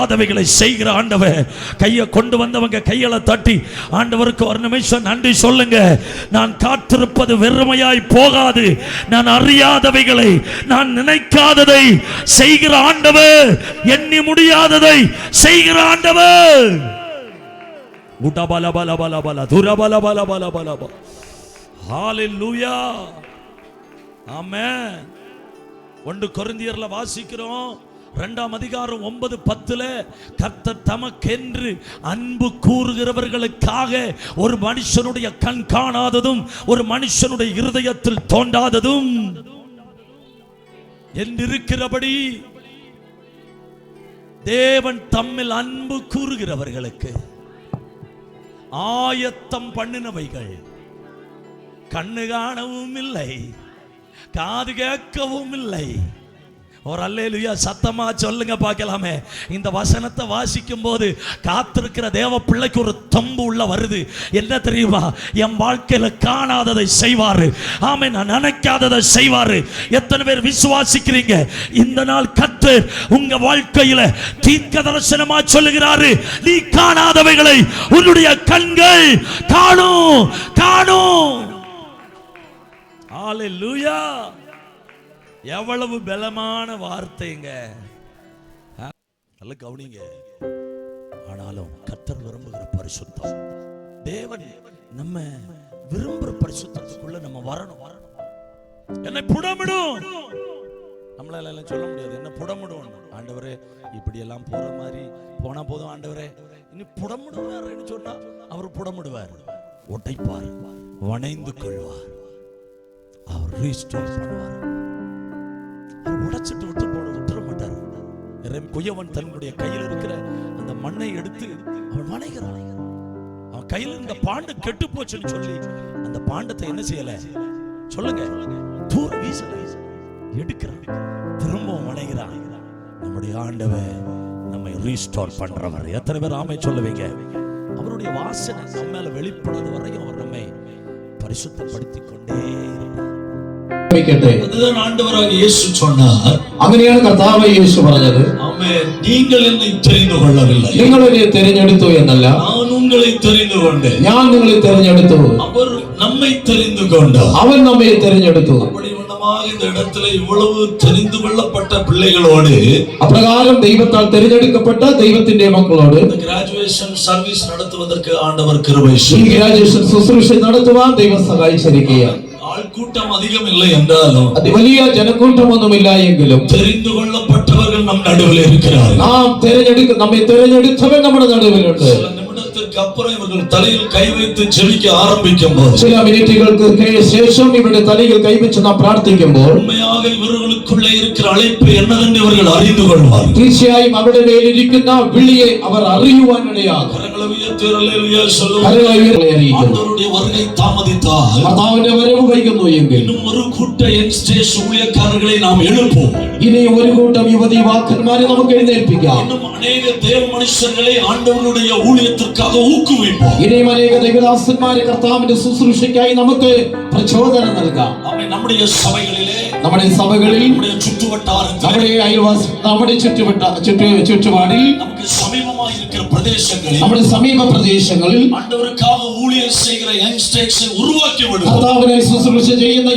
அவைகளை செய்கிற ஆண்டவர். கையை கொண்டு வந்தவங்க கையில தட்டி ஆண்டவருக்கு ஒரு நிமிஷம் நன்றி சொல்லுங்க. நான் காத்திருப்பது வெறுமையாய் போகாது. நான் அறியாதவைகளை, நான் நினைக்காததை செய்கிற ஆண்டவர், எண்ணி முடியாததை செய்கிற ஆண்டவர். ஹல்லேலூயா, ஆமென். 1 கொரிந்தியர்ல வாசிக்கிறோம் 2ஆம் அதிகாரம் 9-10 கர்த்தர் தமக்கென்று அன்பு கூறுகிறவர்களுக்காக ஒரு மனுஷனுடைய கண் காணாததும் ஒரு மனுஷனுடைய இருதயத்தில் தோன்றாததும் என்றிருக்கிறபடி தேவன் தம்மில் அன்பு கூறுகிறவர்களுக்கு ஆயத்தம் பண்ணினவைகள் கண்ணு காணவும் இல்லை, காது கேட்கவும் இல்லை. ஒரு அல்லேலூயா சத்தமா சொல்லுங்க பார்க்கலாமே. இந்த வசனத்தை வாசிக்கும் போது காத்திருக்கிற தேவ பிள்ளைக்கு ஒரு தம்பு உள்ள வருது. என்ன தெரியுமா? என் வாழ்க்கையில காணாததை செய்வாரு, ஆமென், நான் நினைக்காததை செய்வாரு. எத்தனை பேர் விசுவாசிக்கிறீங்க? இந்த நாள் கர்த்தர் உங்க வாழ்க்கையில தீர்க்க தரிசனமா சொல்லுகிறாரு, நீ காணாதவைகளை உன்னுடைய கண்கள் காணும் காணும். ஹல்லேலூயா. எவ்வளவு பலமான வார்த்தைங்க, நல்ல கவனிங்க. ஆனாலும் கர்த்தர் விரும்புகிற பரிசுத்தம், தேவன் நம்ம விரும்புகிற பரிசுத்தத்துக்குள்ள நம்ம வரணும். என்னை புடமிடும், நம்மளால எல்லாம் சொல்ல முடியாது. என்ன புடமிடும்? ஆண்டவரே இப்படி எல்லாம் போற மாதிரி போனா போதும் ஆண்டவரே, இனி புடமிடுவார்னு சொன்னா அவர் புடமிடுவார், உடைப்பார், வணைந்து கொள்வார், அவர் ரீஸ்டோர் பண்ணுவார். உடைச்சிட்டு விட்டுற மாட்டார். குயவன் தன்னுடைய கையில் இருக்கிற அந்த மண்ணை எடுத்து அவன் வணைகிறான். அவன் கையில் இந்த பாண்டு கெட்டு போச்சுன்னு சொல்லி அந்த பாண்டத்தை என்ன செய்யல சொல்லுங்க, தூர வீசல, எடுக்கிறான், திரும்பவும் வணைகிறான். நம்முடைய ஆண்டவர் நம்மை ரீஸ்டோர் பண்றவர். எத்தனை பேர் ஆமை சொல்லுவீங்க? அவருடைய வாசனை நம்ம மேல வெளிப்படுறது வரையும் அவர் நம்மை பரிசுத்தப்படுத்திக் கொண்டே இருப்பார். ஆண்டவராக இயேசு சொன்னார், അങ്ങനെയാണ് കർത്താവ് യേശു പറഞ്ഞത്, ஆமென், நீங்கள் என்னை தெரிந்து கொள்ளவில்லை, നിങ്ങൾ എന്നെ തിരഞ്ഞെടുത്തു എന്നല്ല, நான் உங்களை தெரிந்து கொண்டேன். ഞാൻ നിങ്ങളെ തിരഞ്ഞെടുത്തു, அவர் நம்மை தெரிந்து கொண்டார், അവൻ നമ്മെ തിരഞ്ഞെടുത്തു. அப்படி வண்ணமாக இந்த இடத்துல இவ்வளவு தெரிந்து கொள்ளப்பட்ட பிள்ளைகளோடு, അപ്രകാരം ദൈവത്താൽ തിരഞ്ഞെടുക്കപ്പെട്ട ദൈവത്തിന്റെ മക്കളോട് கிராஜுவேஷன் சர்வீஸ் நடத்துவதற்கு ஆண்டவர் கிருபை ഈ செய்தார். ഗ്രാജുവേഷൻ ശുശ്രൂഷ നടത്തുവാൻ ദൈവം സഹായിച്ചിരിക്കുകയാണ്. கூட்டம் அதிகம் இல்லை என்றாலும், அது വലിയ ജനക്കൂട്ടമൊന്നുമില്ല എങ്കിലും தெரிந்து கொள்ளப்பட்டவர்கள் நம் நடுவில் இருக்கிறார்கள். നമ്മെ തിരഞ്ഞെടുത്തവൻ നമ്മുടെ നടുവിലുണ്ട്. சில நிமிடத்திற்கு அப்புறம் இவர்கள் தலையில் கை வைத்து ஜெபிக்க ஆரம்பிக்கும் போது, ചില മിനിറ്റുകൾക്ക് ശേഷം ഇവരുടെ തലയിൽ കൈവച്ച് നാം പ്രാർത്ഥിക്കുമ്പോൾ உண்மையாக ഇവர்களுக்குள்ளே இருக்கிற அழைப்பு என்னவென்று இவர்கள் அறிந்து கொள்வார்கள். തീർച്ചയായും അവരുടെ മേലിരിക്കുന്ന വിളിയെ അവർ അറിയുവാനിടയാകും. கரங்களை உயர்த்தி அல்லேலூயா சொல்லுவோம். ആണ്ടവരുടെ வருகை தாமதித்தால், കർത്താവിന്റെ വരവ് വൈകുന്നു എങ്കിൽ இன்னும் ஒரு கூட்ட யங்ஸ்டர்ஸ் ஊழியக்காரர்களை நாம் எழுப்போம். ഇനി ഒരു കൂട്ടം യുവതി യുവാക്കന്മാരെ നമുക്ക് എഴുന്നേൽപ്പിക്കാം. இன்னும் அநேக தேவ மனுஷர்களை ஆண்டவருடைய ஊழியத்திற்காக ஊக்குவிப்போம். ഇനിയും അനേക ദൈവദാസന്മാരെ കർത്താവിന്റെ ശുശ്രൂഷയ്ക്കായി നമുക്ക് പ്രചോദനം നൽകാം. நம்முடைய സഭകളിലെ, നമ്മുടെ സഭകളിൽ, നമ്മുടെ ചുറ്റുവട്ടാരത്തിൽ, നമ്മുടെ അയൽവാസി, നമ്മുടെ ചുറ്റുപാടിൽ, നമുക്ക് സമീപമായി இருக்கிற பிரதேசங்களில், നമ്മുടെ സമീപ പ്രദേശങ്ങളിൽ ஆண்டவருக்காக ஊழியம் செய்கிற யங்ஸ்டர்ஸை உருவாக்கி விடுவோம். കർത്താവിനെ ശുശ്രൂഷ ചെയ്യുന്ന